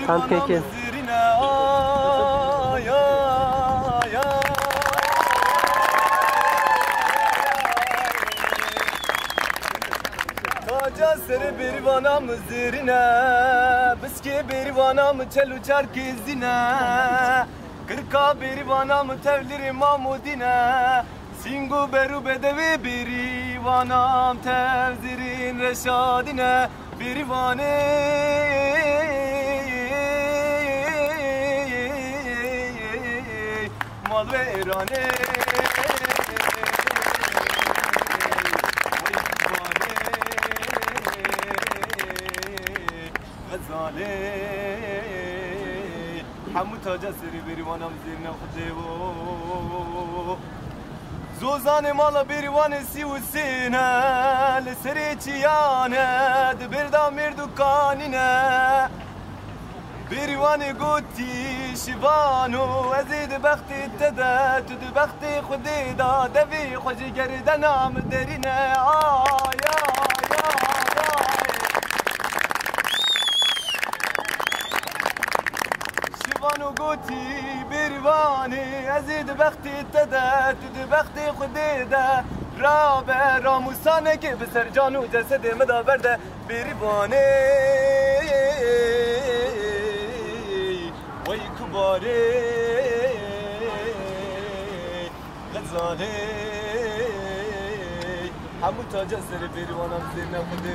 Tam kekin. Taca seri berivana mızırine, biski berivana mı çelu çerkezine, kırka berivana mı tevlir mamudine, singu beru bedevi berivanam tevzirin reşadine, berivane mal ve erane. همو تاجا سری بریوانم زیر نخوده و زوزان مالا بریوان سی و سینه لسری چیانه دبردا مردکانینه بریوان گوتی شبانو ازید بختی تده تو دو بختی خودی دا دوی خوشی گردنم درینه آیا شبانو گوتی بریوانی ازید بختی تده تو دو بختی خودی دا رابه راموسانه که بسر جانو جسد مدا برده بریوانی وی کباره غزاله همو تاجا سر بریوانم زیر نخوده